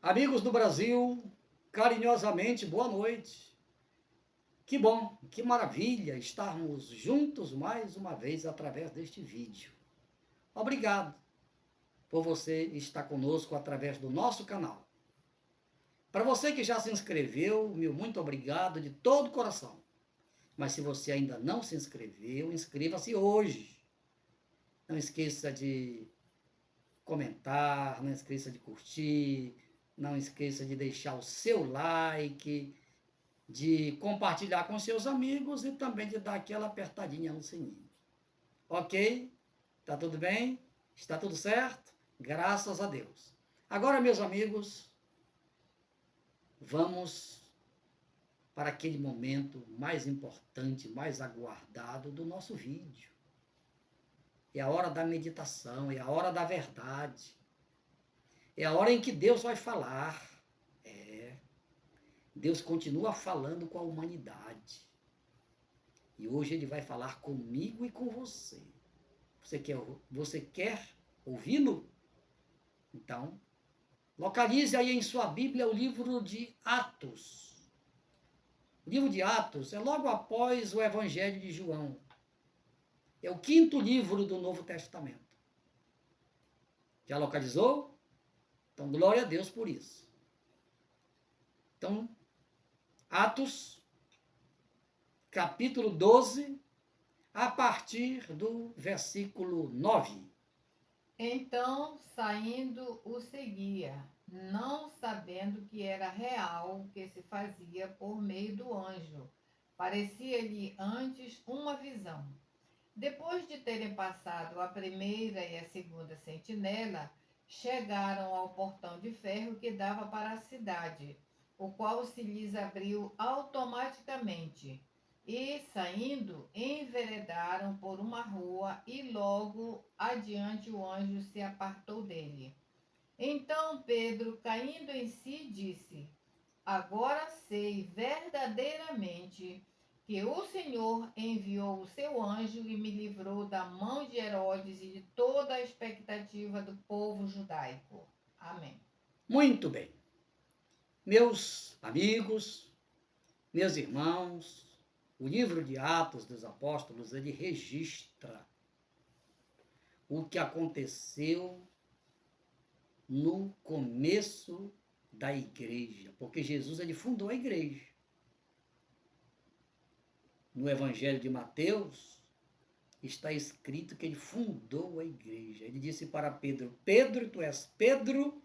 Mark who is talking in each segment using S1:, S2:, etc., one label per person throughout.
S1: Amigos do Brasil, carinhosamente, boa noite. Que bom, que maravilha estarmos juntos mais uma vez através deste vídeo. Obrigado por você estar conosco através do nosso canal. Para você que já se inscreveu, meu muito obrigado de todo o coração. Mas se você ainda não se inscreveu, inscreva-se hoje. Não esqueça de comentar, não esqueça de curtir, não esqueça de deixar o seu like, de compartilhar com seus amigos e também de dar aquela apertadinha no sininho. Ok? Tá tudo bem? Está tudo certo? Graças a Deus. Agora, meus amigos, vamos para aquele momento mais importante, mais aguardado do nosso vídeo. É a hora da meditação, é a hora da verdade. É a hora em que Deus vai falar. Deus continua falando com a humanidade. E hoje Ele vai falar comigo e com você. Você quer ouvi-lo? Então, localize aí em sua Bíblia o livro de Atos. O livro de Atos é logo após o Evangelho de João. É o 5º livro do Novo Testamento. Já localizou? Então, glória a Deus por isso. Então, Atos, capítulo 12, a partir do versículo 9.
S2: Então, saindo, o seguia, não sabendo que era real o que se fazia por meio do anjo. Parecia-lhe antes uma visão. Depois de terem passado a primeira e a segunda sentinela, chegaram ao portão de ferro que dava para a cidade, o qual se lhes abriu automaticamente. E, saindo, enveredaram por uma rua e logo adiante o anjo se apartou dele. Então Pedro, caindo em si, disse: Agora sei verdadeiramente que o Senhor enviou o seu anjo e me livrou da mão de Herodes e de toda a expectativa do povo judaico. Amém.
S1: Muito bem. Meus amigos, meus irmãos, o livro de Atos dos Apóstolos, ele registra o que aconteceu no começo da igreja, porque Jesus ele fundou a igreja. No Evangelho de Mateus está escrito que ele fundou a igreja. Ele disse para Pedro: Pedro, tu és Pedro,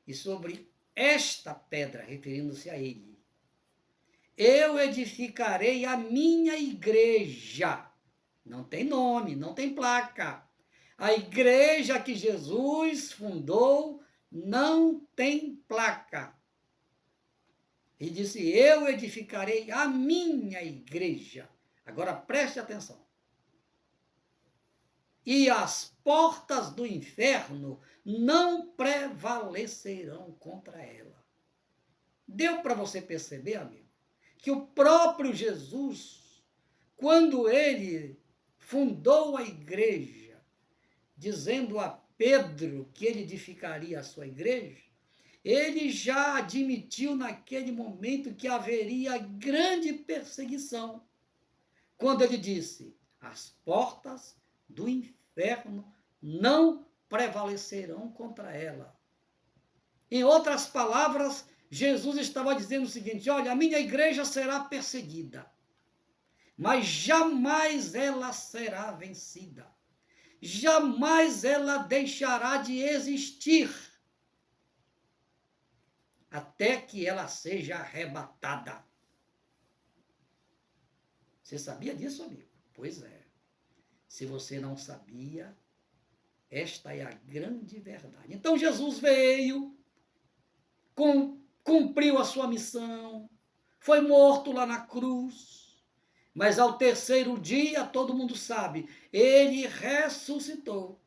S1: e sobre esta pedra, referindo-se a ele, eu edificarei a minha igreja. Não tem nome, não tem placa. A igreja que Jesus fundou não tem placa. Ele disse: eu edificarei a minha igreja. Agora preste atenção. E as portas do inferno não prevalecerão contra ela. Deu para você perceber, amigo, que o próprio Jesus, quando ele fundou a igreja, dizendo a Pedro que ele edificaria a sua igreja, ele já admitiu naquele momento que haveria grande perseguição. Quando ele disse: as portas do inferno não prevalecerão contra ela. Em outras palavras, Jesus estava dizendo o seguinte: olha, a minha igreja será perseguida, mas jamais ela será vencida. Jamais ela deixará de existir até que ela seja arrebatada. Você sabia disso, amigo? Pois é. Se você não sabia, esta é a grande verdade. Então Jesus veio, cumpriu a sua missão, foi morto lá na cruz, mas ao terceiro dia, todo mundo sabe, ele ressuscitou.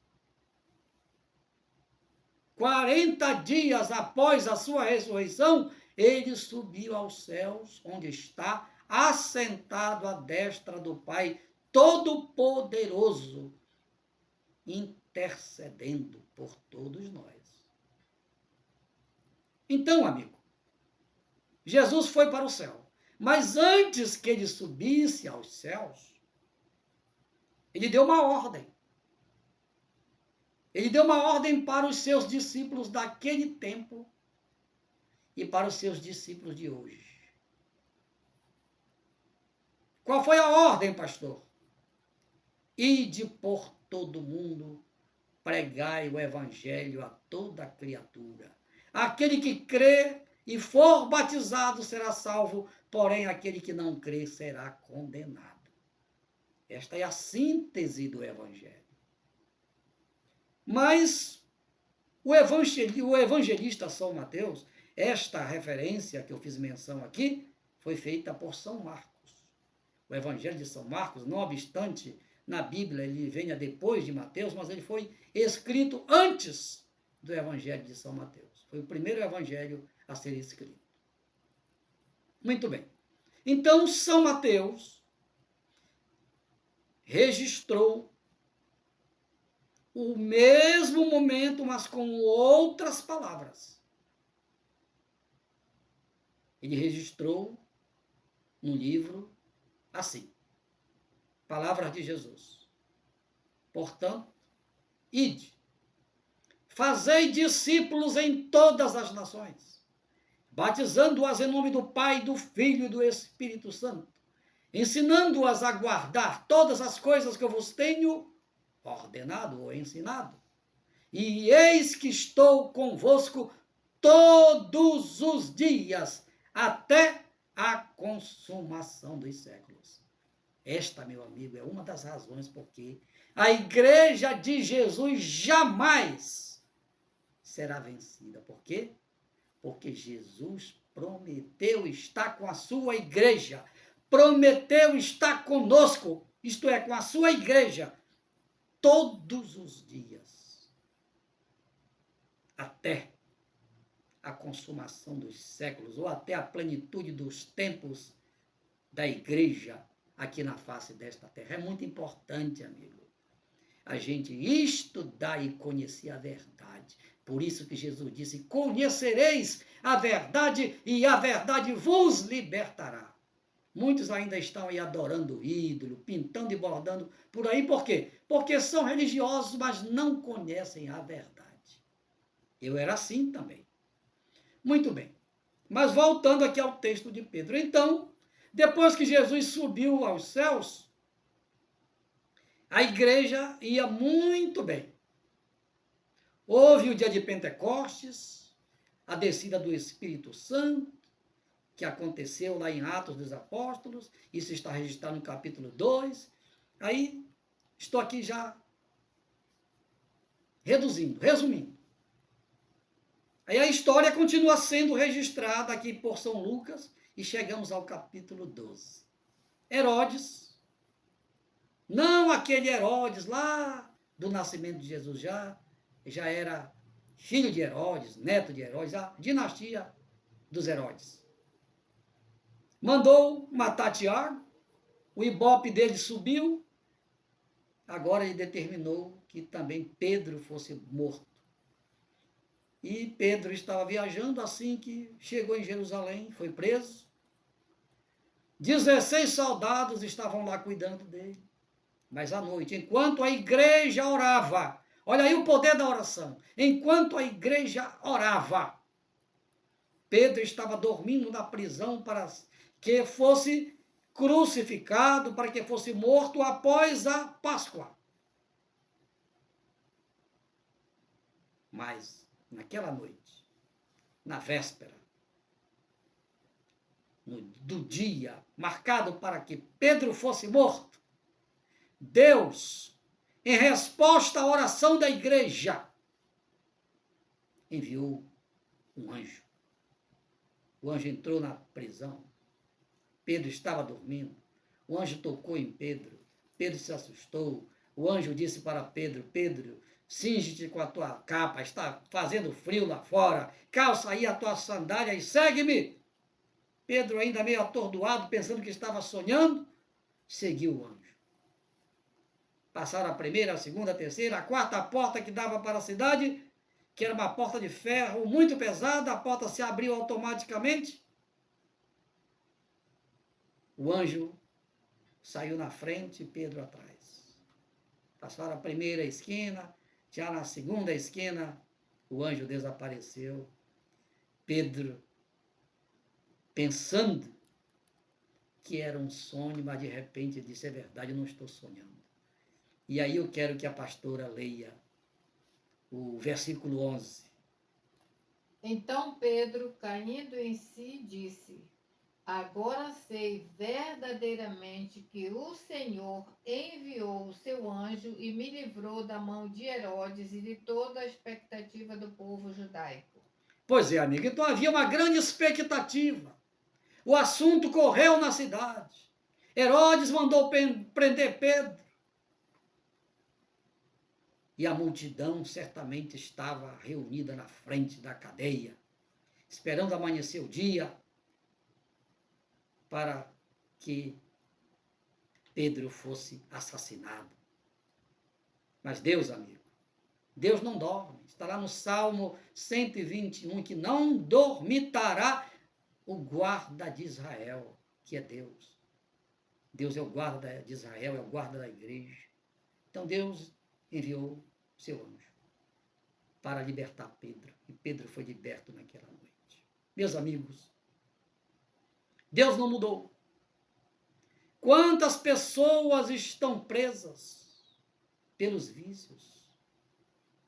S1: 40 dias após a sua ressurreição, ele subiu aos céus, onde está assentado à destra do Pai Todo-Poderoso, intercedendo por todos nós. Então, amigo, Jesus foi para o céu. Mas antes que ele subisse aos céus, ele deu uma ordem. Ele deu uma ordem para os seus discípulos daquele tempo e para os seus discípulos de hoje. Qual foi a ordem, pastor? Ide por todo mundo, pregai o evangelho a toda criatura. Aquele que crê e for batizado será salvo, porém aquele que não crê será condenado. Esta é a síntese do evangelho. Mas o evangelista São Mateus, esta referência que eu fiz menção aqui, foi feita por São Marcos. O evangelho de São Marcos, não obstante na Bíblia ele venha depois de Mateus, mas ele foi escrito antes do evangelho de São Mateus. Foi o primeiro evangelho a ser escrito. Muito bem. Então, São Mateus registrou o mesmo momento, mas com outras palavras. Ele registrou no livro assim: palavras de Jesus. Portanto, ide, fazei discípulos em todas as nações, batizando-as em nome do Pai, do Filho e do Espírito Santo, ensinando-as a guardar todas as coisas que eu vos tenho ordenado ou ensinado. E eis que estou convosco todos os dias, até a consumação dos séculos. Esta, meu amigo, é uma das razões porque a igreja de Jesus jamais será vencida. Por quê? Porque Jesus prometeu estar com a sua igreja, prometeu estar conosco, isto é, com a sua igreja, todos os dias, até a consumação dos séculos, ou até a plenitude dos tempos da igreja aqui na face desta terra. É muito importante, amigo, a gente estudar e conhecer a verdade. Por isso que Jesus disse: conhecereis a verdade e a verdade vos libertará. Muitos ainda estão aí adorando o ídolo, pintando e bordando por aí. Por quê? Porque são religiosos, mas não conhecem a verdade. Eu era assim também. Muito bem. Mas voltando aqui ao texto de Pedro. Então, depois que Jesus subiu aos céus, a igreja ia muito bem. Houve o dia de Pentecostes, a descida do Espírito Santo, que aconteceu lá em Atos dos Apóstolos, isso está registrado no capítulo 2. Aí, estou aqui já resumindo. Aí a história continua sendo registrada aqui por São Lucas e chegamos ao capítulo 12. Herodes, não aquele Herodes lá do nascimento de Jesus, já era filho de Herodes, neto de Herodes, a dinastia dos Herodes. Mandou matar Tiago, o ibope dele subiu, agora ele determinou que também Pedro fosse morto. E Pedro estava viajando assim que chegou em Jerusalém, foi preso. 16 soldados estavam lá cuidando dele. Mas à noite, enquanto a igreja orava, olha aí o poder da oração, enquanto a igreja orava, Pedro estava dormindo na prisão para que fosse crucificado, para que fosse morto após a Páscoa. Mas, naquela noite, na véspera, do dia marcado para que Pedro fosse morto, Deus, em resposta à oração da igreja, enviou um anjo. O anjo entrou na prisão. Pedro estava dormindo. O anjo tocou em Pedro. Pedro se assustou. O anjo disse para Pedro: Pedro, cinge-te com a tua capa, está fazendo frio lá fora. Calça aí a tua sandália e segue-me. Pedro, ainda meio atordoado, pensando que estava sonhando, seguiu o anjo. Passaram a primeira, a segunda, a terceira, a quarta porta que dava para a cidade. que era uma porta de ferro muito pesada, a porta se abriu automaticamente. O anjo saiu na frente e Pedro atrás. Passaram a primeira esquina, já na segunda esquina, o anjo desapareceu. Pedro, pensando que era um sonho, mas de repente disse, é verdade, eu não estou sonhando. E aí eu quero que a pastora leia o versículo 11.
S2: Então Pedro, caindo em si, disse: Agora sei verdadeiramente que o Senhor enviou o seu anjo e me livrou da mão de Herodes e de toda a expectativa do povo judaico.
S1: Pois é, amigo, então havia uma grande expectativa. O assunto correu na cidade. Herodes mandou prender Pedro. E a multidão certamente estava reunida na frente da cadeia, esperando amanhecer o dia para que Pedro fosse assassinado. Mas Deus, amigo, Deus não dorme. Está lá no Salmo 121, que não dormitará o guarda de Israel, que é Deus. Deus é o guarda de Israel, é o guarda da igreja. Então Deus enviou seu anjo para libertar Pedro. E Pedro foi liberto naquela noite. Meus amigos, Deus não mudou. Quantas pessoas estão presas pelos vícios,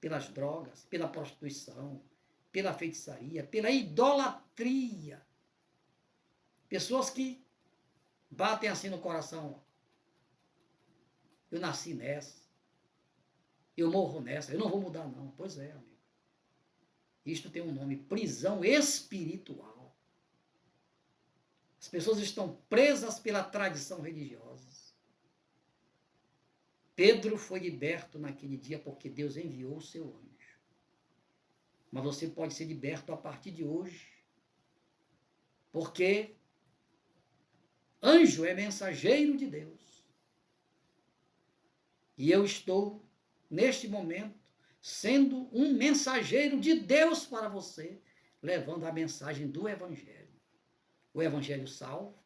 S1: pelas drogas, pela prostituição, pela feitiçaria, pela idolatria. Pessoas que batem assim no coração. Eu nasci nessa. Eu morro nessa. Eu não vou mudar, não. Pois é, amigo. Isto tem um nome, prisão espiritual. As pessoas estão presas pela tradição religiosa. Pedro foi liberto naquele dia porque Deus enviou o seu anjo. Mas você pode ser liberto a partir de hoje. Porque anjo é mensageiro de Deus. E eu estou, neste momento, sendo um mensageiro de Deus para você, levando a mensagem do Evangelho. O Evangelho salva,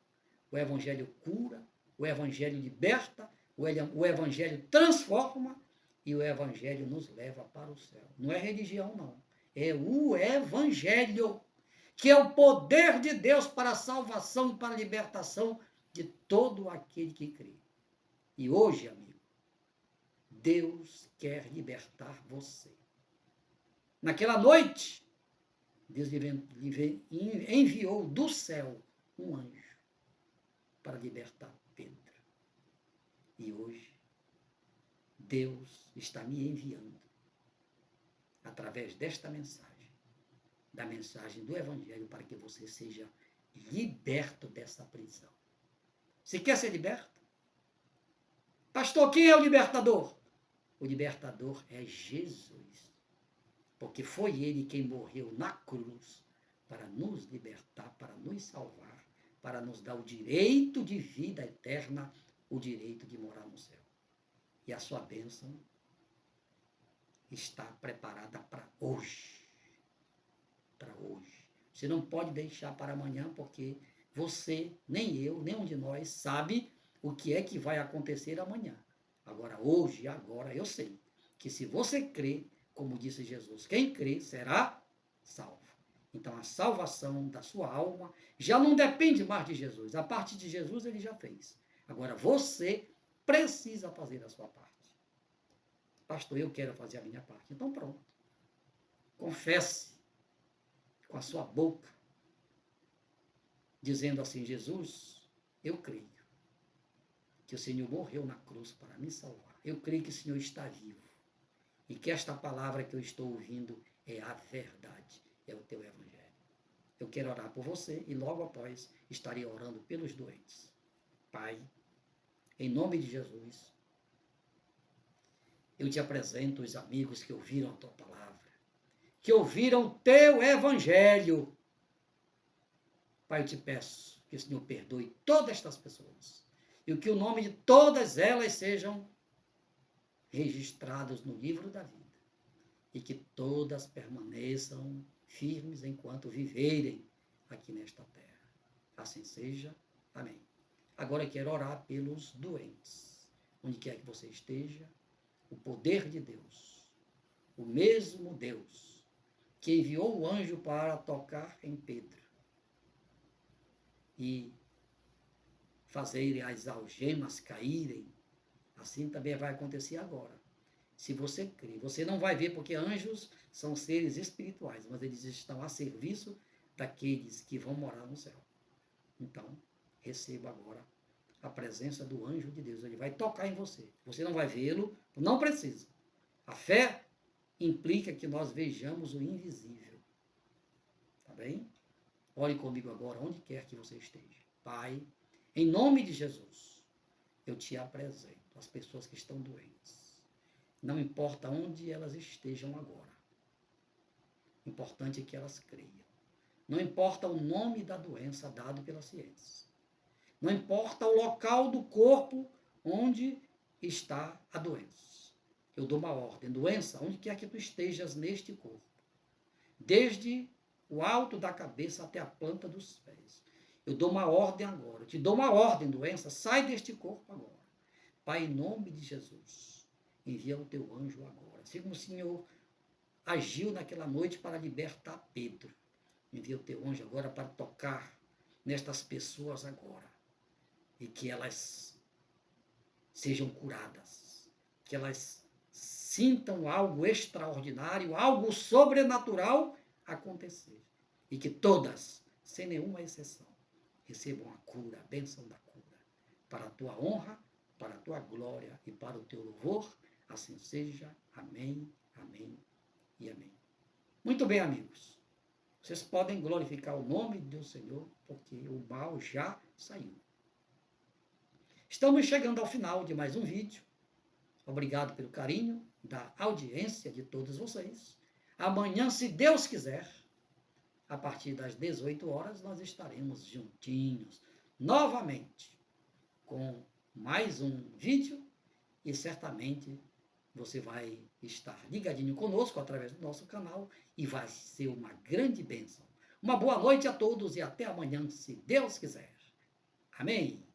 S1: o Evangelho cura, o Evangelho liberta, o Evangelho transforma e o Evangelho nos leva para o céu. Não é religião, não. É o Evangelho, que é o poder de Deus para a salvação e para a libertação de todo aquele que crê. E hoje, amigo, Deus quer libertar você. Naquela noite, Deus enviou do céu um anjo para libertar Pedro. E hoje, Deus está me enviando, através desta mensagem, da mensagem do Evangelho, para que você seja liberto dessa prisão. Você quer ser liberto? Pastor, quem é o libertador? O libertador é Jesus. Porque foi ele quem morreu na cruz para nos libertar, para nos salvar, para nos dar o direito de vida eterna, o direito de morar no céu. E a sua bênção está preparada para hoje. Para hoje. Você não pode deixar para amanhã, porque você, nem eu, nenhum de nós sabe o que é que vai acontecer amanhã. Agora, hoje, agora, eu sei que se você crê, como disse Jesus, quem crê será salvo. Então, a salvação da sua alma já não depende mais de Jesus. A parte de Jesus ele já fez. Agora, você precisa fazer a sua parte. Pastor, eu quero fazer a minha parte. Então, pronto. Confesse com a sua boca, dizendo assim, Jesus, eu creio que o Senhor morreu na cruz para me salvar. Eu creio que o Senhor está vivo. E que esta palavra que eu estou ouvindo é a verdade, é o teu Evangelho. Eu quero orar por você e logo após estarei orando pelos doentes. Pai, em nome de Jesus, eu te apresento os amigos que ouviram a tua palavra, que ouviram o teu Evangelho. Pai, eu te peço que o Senhor perdoe todas estas pessoas e que o nome de todas elas sejam registrados no livro da vida. e que todas permaneçam firmes enquanto viverem aqui nesta terra. Assim seja. Amém. Agora eu quero orar pelos doentes. Onde quer que você esteja, o poder de Deus, o mesmo Deus que enviou o anjo para tocar em Pedro e fazer as algemas caírem, assim também vai acontecer agora. Se você crê, você não vai ver, porque anjos são seres espirituais, mas eles estão a serviço daqueles que vão morar no céu. Então, receba agora a presença do anjo de Deus. Ele vai tocar em você. Você não vai vê-lo, não precisa. A fé implica que nós vejamos o invisível. Tá bem? Ore comigo agora, onde quer que você esteja. Pai, em nome de Jesus, eu te apresento as pessoas que estão doentes. Não importa onde elas estejam agora. O importante é que elas creiam. Não importa o nome da doença dado pela ciência. Não importa o local do corpo onde está a doença. Eu dou uma ordem. Doença, onde quer que tu estejas neste corpo. Desde o alto da cabeça até a planta dos pés. Eu dou uma ordem agora. Eu te dou uma ordem, doença. Sai deste corpo agora. Pai, em nome de Jesus, envia o teu anjo agora. Assim como o Senhor agiu naquela noite para libertar Pedro. Envia o teu anjo agora para tocar nestas pessoas agora. E que elas sejam curadas. Que elas sintam algo extraordinário, algo sobrenatural acontecer. E que todas, sem nenhuma exceção, recebam a cura, a bênção da cura. Para a tua honra, para a tua glória e para o teu louvor. Assim seja. Amém, amém e amém. Muito bem, amigos. Vocês podem glorificar o nome do Senhor, porque o mal já saiu. Estamos chegando ao final de mais um vídeo. Obrigado pelo carinho da audiência de todos vocês. Amanhã, se Deus quiser, a partir das 18 horas, nós estaremos juntinhos novamente com mais um vídeo e certamente você vai estar ligadinho conosco através do nosso canal e vai ser uma grande bênção. Uma boa noite a todos e até amanhã, se Deus quiser. Amém.